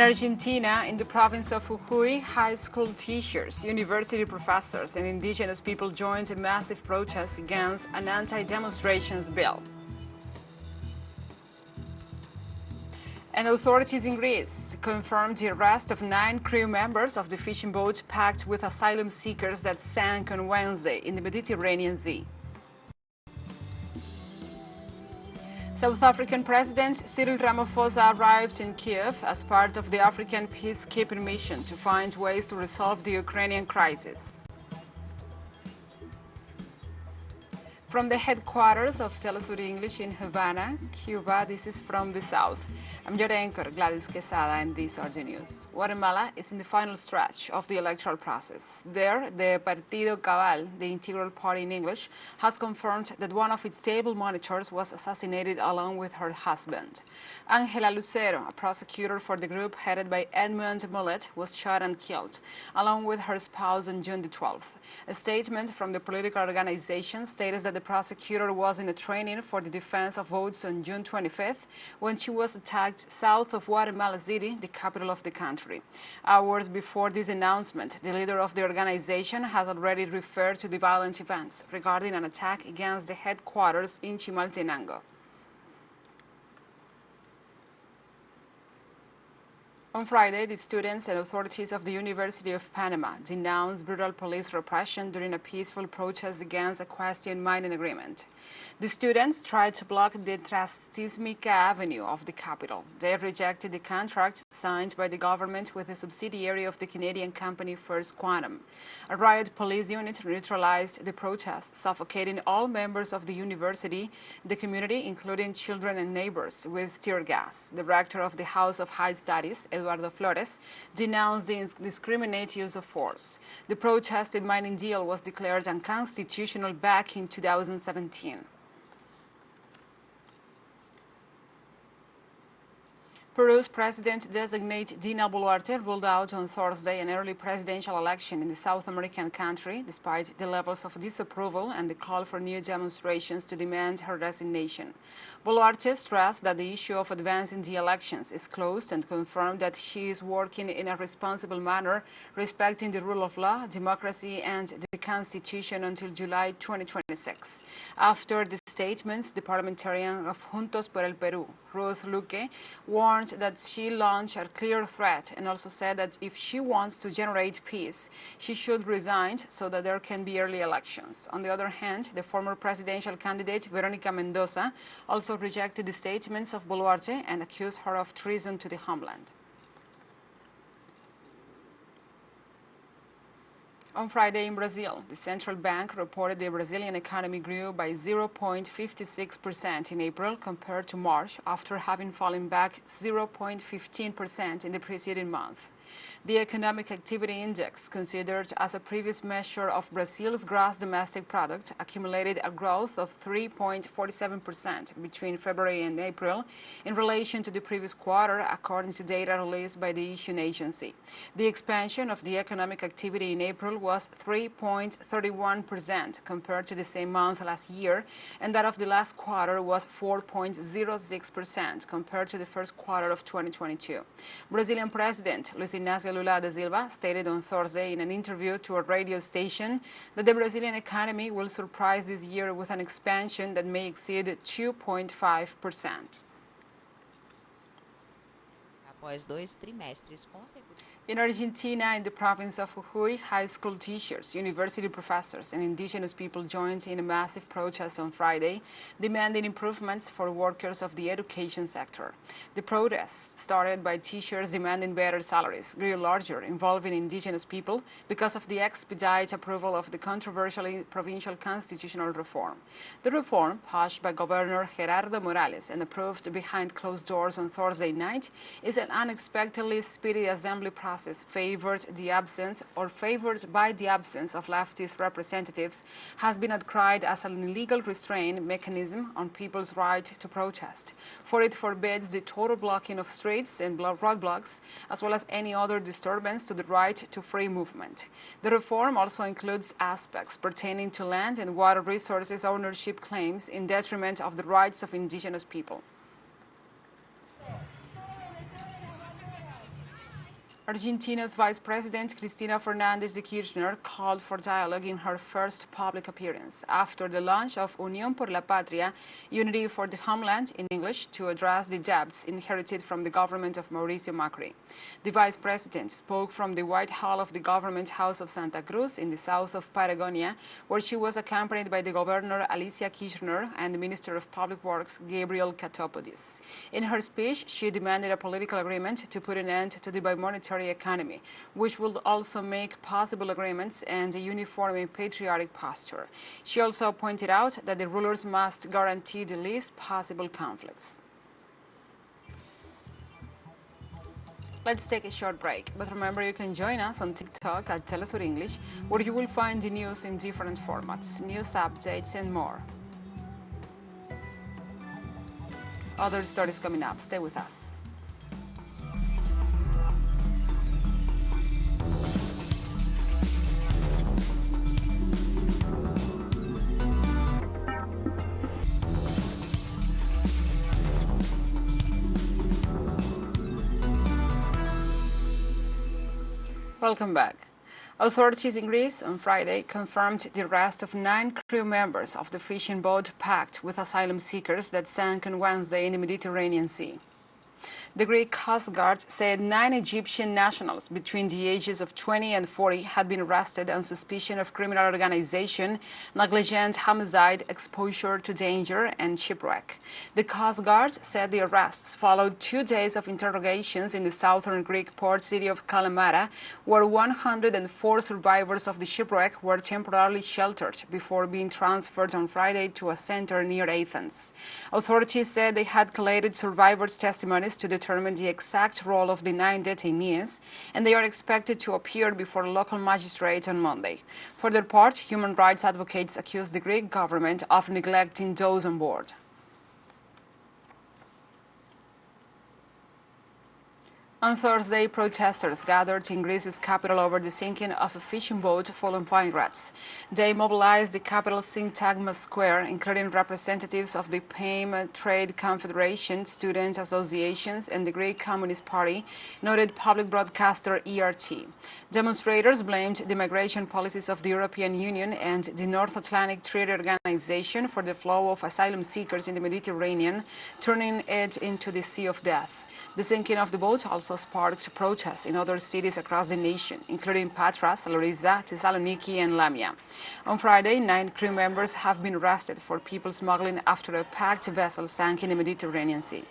In Argentina, in the province of Jujuy, high school teachers, university professors, and indigenous people joined a massive protest against an anti-demonstrations bill. And authorities in Greece confirmed the arrest of 9 crew members of the fishing boat packed with asylum seekers that sank on Wednesday in the Mediterranean Sea. South African President Cyril Ramaphosa arrived in Kiev as part of the African peacekeeping mission to find ways to resolve the Ukrainian crisis. From the headquarters of TeleSUR English in Havana, Cuba, this is From the South. I'm your anchor, Gladys Quesada, and these are the news. Guatemala is in the final stretch of the electoral process. There, the Partido Cabal, the integral party in English, has confirmed that one of its table monitors was assassinated along with her husband. Angela Lucero, a prosecutor for the group headed by Edmund Mullet, was shot and killed, along with her spouse on June the 12th. A statement from the political organization stated that the prosecutor was in a training for the defense of votes on June 25th when she was attacked south of Guatemala City, the capital of the country. Hours before this announcement, the leader of the organization has already referred to the violent events regarding an attack against the headquarters in Chimaltenango. On Friday, the students and authorities of the University of Panama denounced brutal police repression during a peaceful protest against a Question mining agreement. The students tried to block the Trastísmica Avenue of the capital. They rejected the contract signed by the government with a subsidiary of the Canadian company First Quantum. A riot police unit neutralized the protests, suffocating all members of the university, the community, including children and neighbors, with tear gas. The rector of the House of High Studies, Eduardo Flores, denounced the indiscriminate use of force. The protested mining deal was declared unconstitutional back in 2017. Peru's president-designate Dina Boluarte ruled out on Thursday an early presidential election in the South American country, despite the levels of disapproval and the call for new demonstrations to demand her resignation. Boluarte stressed that the issue of advancing the elections is closed and confirmed that she is working in a responsible manner, respecting the rule of law, democracy, and the Constitution until July 2026. After the statements, the parliamentarian of Juntos por el Perú, Ruth Luque, warned that she launched a clear threat and also said that if she wants to generate peace, she should resign so that there can be early elections. On the other hand, the former presidential candidate, Veronica Mendoza, also rejected the statements of Boluarte and accused her of treason to the homeland. On Friday in Brazil, the central bank reported the Brazilian economy grew by 0.56% in April compared to March, after having fallen back 0.15% in the preceding month. The Economic Activity Index, considered as a previous measure of Brazil's gross domestic product, accumulated a growth of 3.47% between February and April in relation to the previous quarter, according to data released by the issuing agency. The expansion of the economic activity in April was 3.31% compared to the same month last year, and that of the last quarter was 4.06% compared to the first quarter of 2022. Brazilian President Luiz Inácio Lula da Silva stated on Thursday in an interview to a radio station that the Brazilian economy will surprise this year with an expansion that may exceed 2.5%. Após 2 trimestres consecutivos. In Argentina, in the province of Jujuy, high school teachers, university professors, and indigenous people joined in a massive protest on Friday, demanding improvements for workers of the education sector. The protests, started by teachers demanding better salaries, grew larger, involving indigenous people because of the expedite approval of the controversial provincial constitutional reform. The reform, pushed by Governor Gerardo Morales and approved behind closed doors on Thursday night, is an unexpectedly speedy assembly process favored by the absence of leftist representatives, has been outcried as an illegal restraint mechanism on people's right to protest, for it forbids the total blocking of streets and roadblocks, as well as any other disturbance to the right to free movement. The reform also includes aspects pertaining to land and water resources ownership claims in detriment of the rights of indigenous people. Argentina's Vice President Cristina Fernández de Kirchner called for dialogue in her first public appearance after the launch of Unión por la Patria, Unity for the Homeland in English, to address the debts inherited from the government of Mauricio Macri. The Vice President spoke from the White Hall of the Government House of Santa Cruz in the south of Patagonia, where she was accompanied by the Governor Alicia Kirchner and the Minister of Public Works Gabriel Catopodis. In her speech, she demanded a political agreement to put an end to the bimonetary economy, which will also make possible agreements and a uniform and patriotic posture. She also pointed out that the rulers must guarantee the least possible conflicts. Let's take a short break, but remember you can join us on TikTok at TeleSUR English, where you will find the news in different formats, news updates and more. Other stories coming up. Stay with us. Welcome back. Authorities in Greece on Friday confirmed the arrest of 9 crew members of the fishing boat packed with asylum seekers that sank on Wednesday in the Mediterranean Sea. The Greek Coast Guard said 9 Egyptian nationals between the ages of 20 and 40 had been arrested on suspicion of criminal organization, negligent homicide, exposure to danger, and shipwreck. The Coast Guard said the arrests followed 2 days of interrogations in the southern Greek port city of Kalamata, where 104 survivors of the shipwreck were temporarily sheltered before being transferred on Friday to a center near Athens. Authorities said they had collated survivors' testimonies to determine the exact role of the 9 detainees, and they are expected to appear before a local magistrate on Monday. For their part, human rights advocates accuse the Greek government of neglecting those on board. On Thursday, protesters gathered in Greece's capital over the sinking of a fishing boat full of pirates. They mobilized the capital's Syntagma Square, including representatives of the PAIM Trade Confederation, student associations, and the Greek Communist Party, noted public broadcaster ERT. Demonstrators blamed the migration policies of the European Union and the North Atlantic Treaty Organization for the flow of asylum seekers in the Mediterranean, turning it into the Sea of Death. The sinking of the boat also sparked protests in other cities across the nation, including Patras, Larissa, Thessaloniki, and Lamia. On Friday, 9 crew members have been arrested for people smuggling after a packed vessel sank in the Mediterranean Sea.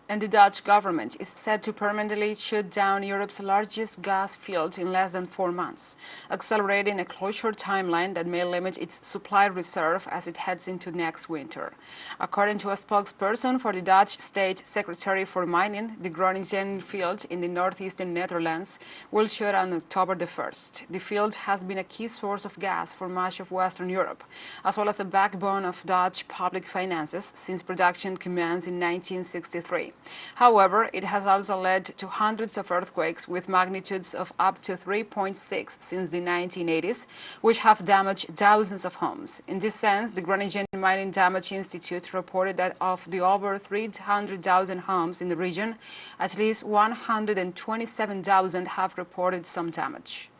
And the Dutch government is set to permanently shut down Europe's largest gas field in less than 4 months, accelerating a closure timeline that may limit its supply reserve as it heads into next winter. According to a spokesperson for the Dutch State Secretary for Mining, the Groningen field in the northeastern Netherlands will shut on October the 1st. The field has been a key source of gas for much of Western Europe, as well as a backbone of Dutch public finances since production commenced in 1963. However, it has also led to hundreds of earthquakes with magnitudes of up to 3.6 since the 1980s, which have damaged thousands of homes. In this sense, the Groningen Mining Damage Institute reported that of the over 300,000 homes in the region, at least 127,000 have reported some damage.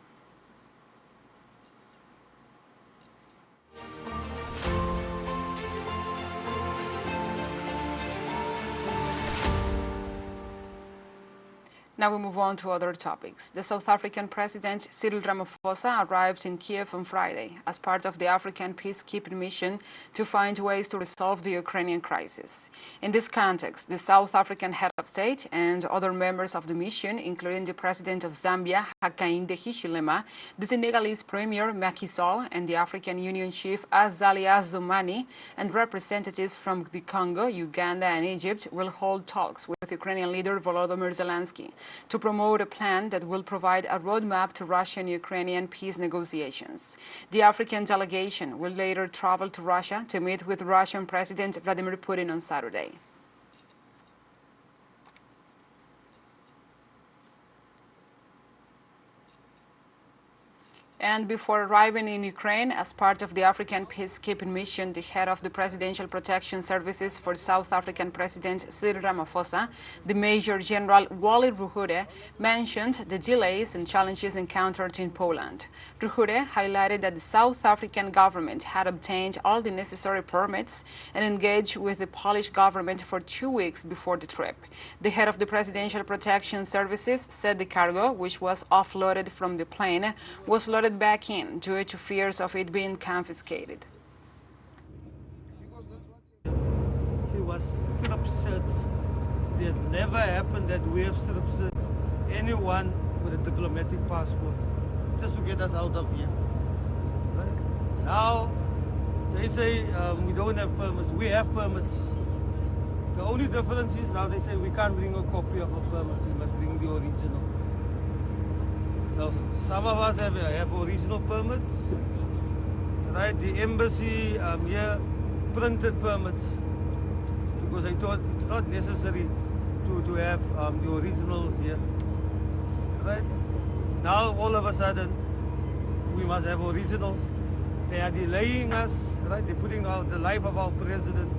Now we move on to other topics. The South African President Cyril Ramaphosa arrived in Kiev on Friday as part of the African peacekeeping mission to find ways to resolve the Ukrainian crisis. In this context, the South African head of state and other members of the mission, including the President of Zambia, Hakainde Hichilema, the Senegalese Premier Macky Sall, and the African Union Chief Azali Assoumani, and representatives from the Congo, Uganda, and Egypt will hold talks with Ukrainian leader Volodymyr Zelensky to promote a plan that will provide a roadmap to Russian-Ukrainian peace negotiations. The African delegation will later travel to Russia to meet with Russian President Vladimir Putin on Saturday. And before arriving in Ukraine as part of the African peacekeeping mission, the head of the Presidential Protection Services for South African President Cyril Ramaphosa, the Major General Wally Ruhure, mentioned the delays and challenges encountered in Poland. Ruhure highlighted that the South African government had obtained all the necessary permits and engaged with the Polish government for 2 weeks before the trip. The head of the Presidential Protection Services said the cargo, which was offloaded from the plane, was loaded back in due to fears of it being confiscated. She was strip searched. It never happened that we have strip searched anyone with a diplomatic passport just to get us out of here. Right? Now they say we don't have permits. We have permits. The only difference is now they say we can't bring a copy of a permit. We must bring the original. Now, some of us have original permits, right? The embassy here printed permits because I thought it's not necessary to have the originals here, right? Now all of a sudden we must have originals. They are delaying us, right? They're putting the life of our president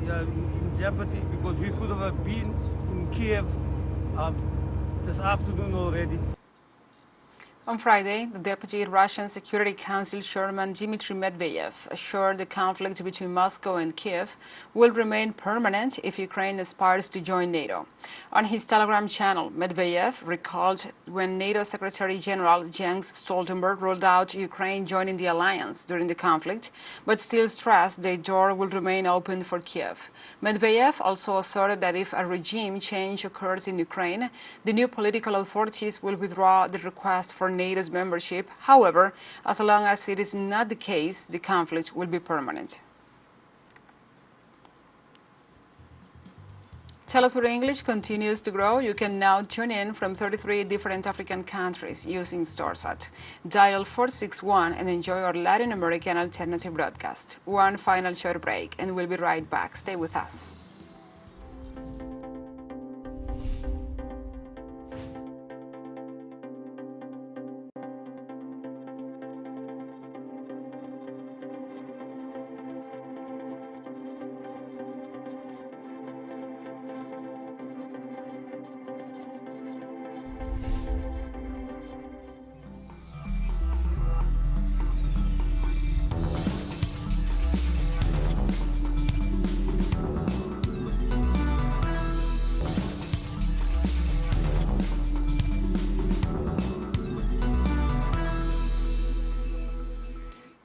in jeopardy because we could have been in Kiev this afternoon already. On Friday, the Deputy Russian Security Council Chairman Dmitry Medvedev assured the conflict between Moscow and Kiev will remain permanent if Ukraine aspires to join NATO. On his Telegram channel, Medvedev recalled when NATO Secretary General Jens Stoltenberg ruled out Ukraine joining the alliance during the conflict, but still stressed the door will remain open for Kiev. Medvedev also asserted that if a regime change occurs in Ukraine, the new political authorities will withdraw the request for NATO's membership. However, as long as it is not the case, the conflict will be permanent. TeleSUR English continues to grow. You can now tune in from 33 different African countries using StoreSat. Dial 461 and enjoy our Latin American alternative broadcast. One final short break and we'll be right back. Stay with us.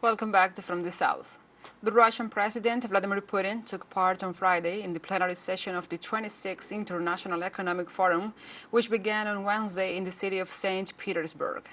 Welcome back to From the South. The Russian President Vladimir Putin took part on Friday in the plenary session of the 26th International Economic Forum, which began on Wednesday in the city of St. Petersburg.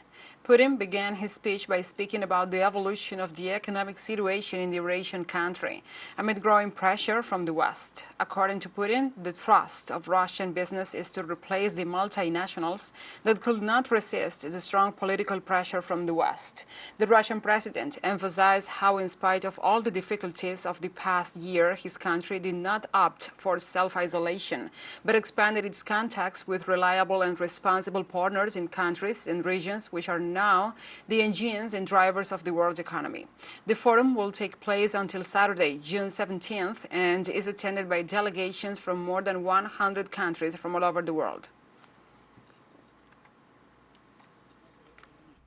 Putin began his speech by speaking about the evolution of the economic situation in the Eurasian country amid growing pressure from the West. According to Putin, the thrust of Russian business is to replace the multinationals that could not resist the strong political pressure from the West. The Russian president emphasized how, in spite of all the difficulties of the past year, his country did not opt for self-isolation, but expanded its contacts with reliable and responsible partners in countries and regions which are now the engines and drivers of the world economy. The forum will take place until Saturday, June 17th, and is attended by delegations from more than 100 countries from all over the world.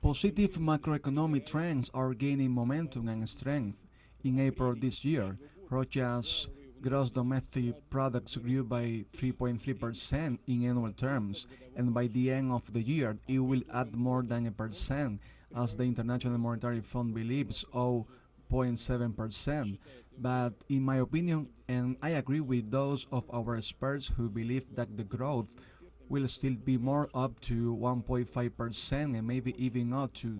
Positive macroeconomic trends are gaining momentum and strength. In April this year, Russia's gross domestic products grew by 3.3% in annual terms, and by the end of the year, it will add more than 1%, as the International Monetary Fund believes, 0.7%. But in my opinion, and I agree with those of our experts who believe that the growth will still be more up to 1.5% and maybe even up to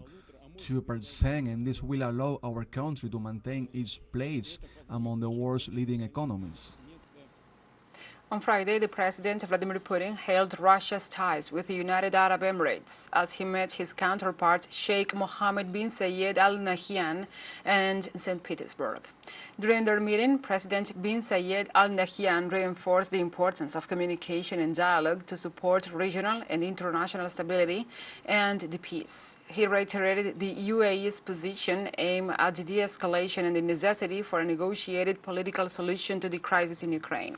2%, and this will allow our country to maintain its place among the world's leading economies. On Friday, the President Vladimir Putin hailed Russia's ties with the United Arab Emirates as he met his counterpart Sheikh Mohammed bin Zayed Al Nahyan in St. Petersburg. During their meeting, President bin Zayed Al Nahyan reinforced the importance of communication and dialogue to support regional and international stability and the peace. He reiterated the UAE's position aimed at the de-escalation and the necessity for a negotiated political solution to the crisis in Ukraine.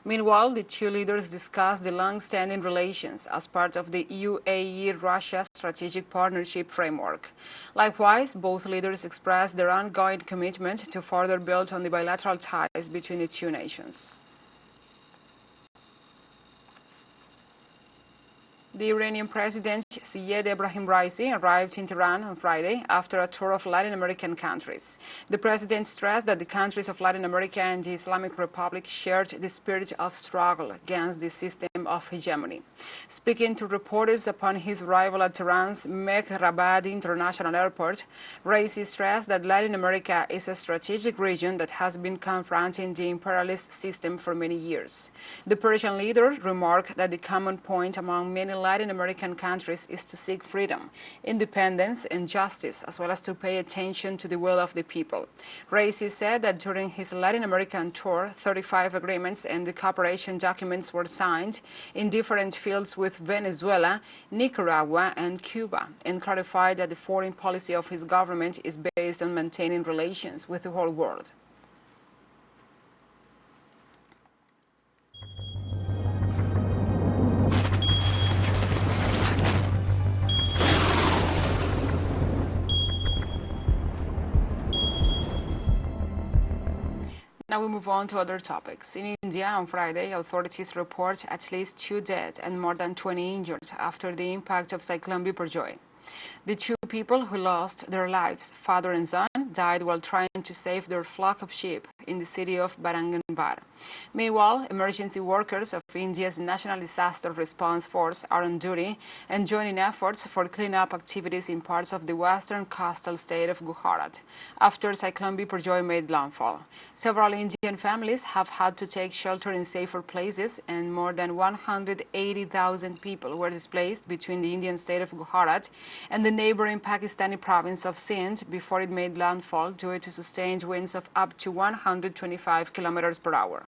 Meanwhile, the two leaders discussed the long-standing relations as part of the UAE-Russia strategic partnership framework. Likewise, both leaders expressed their ongoing commitment to further build on the bilateral ties between the two nations. The Iranian President Syed Ebrahim Raisi arrived in Tehran on Friday after a tour of Latin American countries. The president stressed that the countries of Latin America and the Islamic Republic shared the spirit of struggle against the system of hegemony. Speaking to reporters upon his arrival at Tehran's Mehrabad International Airport, Raisi stressed that Latin America is a strategic region that has been confronting the imperialist system for many years. The Persian leader remarked that the common point among many Latin American countries is to seek freedom, independence, and justice, as well as to pay attention to the will of the people. Raisi said that during his Latin American tour, 35 agreements and the cooperation documents were signed in different fields with Venezuela, Nicaragua, and Cuba, and clarified that the foreign policy of his government is based on maintaining relations with the whole world. Now we move on to other topics. In India, on Friday, authorities report at least 2 dead and more than 20 injured after the impact of Cyclone Biparjoy. The two people who lost their lives, father and son, died while trying to save their flock of sheep in the city of Barangambar. Meanwhile, emergency workers of India's National Disaster Response Force are on duty and joining efforts for cleanup activities in parts of the western coastal state of Gujarat after Cyclone Biparjoy made landfall. Several Indian families have had to take shelter in safer places, and more than 180,000 people were displaced between the Indian state of Gujarat and the neighboring Pakistani province of Sindh before it made landfall due to sustained winds of up to 125 kilometers per hour.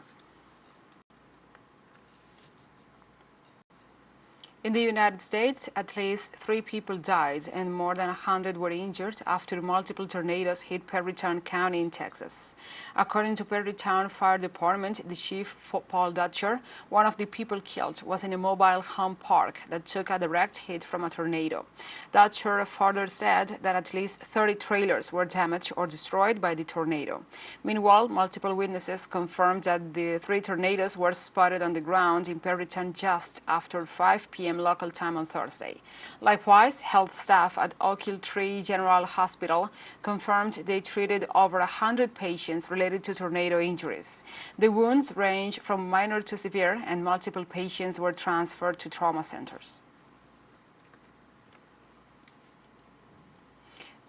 In the United States, at least 3 people died and more than 100 were injured after multiple tornadoes hit Perrytown County in Texas. According to Perrytown Fire Department, the chief, Paul Dutcher, one of the people killed was in a mobile home park that took a direct hit from a tornado. Dutcher further said that at least 30 trailers were damaged or destroyed by the tornado. Meanwhile, multiple witnesses confirmed that the 3 tornadoes were spotted on the ground in Perrytown just after 5 p.m. local time on Thursday. Likewise, health staff at Ochiltree General Hospital confirmed they treated over 100 patients related to tornado injuries. The wounds range from minor to severe, and multiple patients were transferred to trauma centers.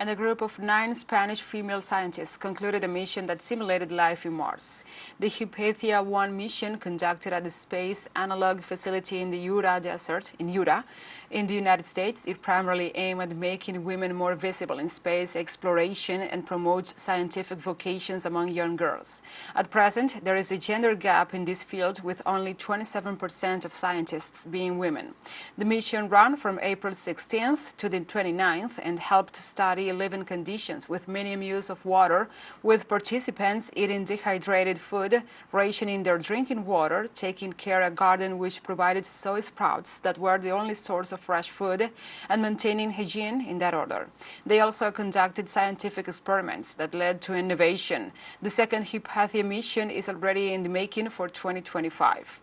And a group of 9 Spanish female scientists concluded a mission that simulated life in Mars. The Hypatia-1 mission, conducted at the Space Analog Facility in the Utah Desert, in Utah, in the United States, it primarily aimed at making women more visible in space exploration and promotes scientific vocations among young girls. At present, there is a gender gap in this field, with only 27% of scientists being women. The mission ran from April 16th to the 29th and helped study living conditions with minimum use of water, with participants eating dehydrated food, rationing their drinking water, taking care of a garden which provided soy sprouts that were the only source of fresh food, and maintaining hygiene in that order. They also conducted scientific experiments that led to innovation. The second Hypatia mission is already in the making for 2025.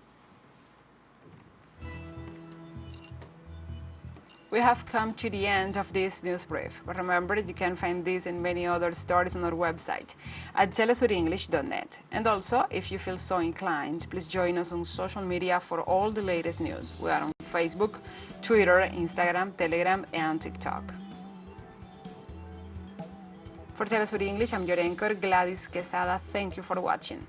We have come to the end of this news brief, but remember you can find this and many other stories on our website at telesurenglish.net. And also, if you feel so inclined, please join us on social media for all the latest news. We are on Facebook, Twitter, Instagram, Telegram, and TikTok. For TeleSUR English, I'm your anchor, Gladys Quesada. Thank you for watching.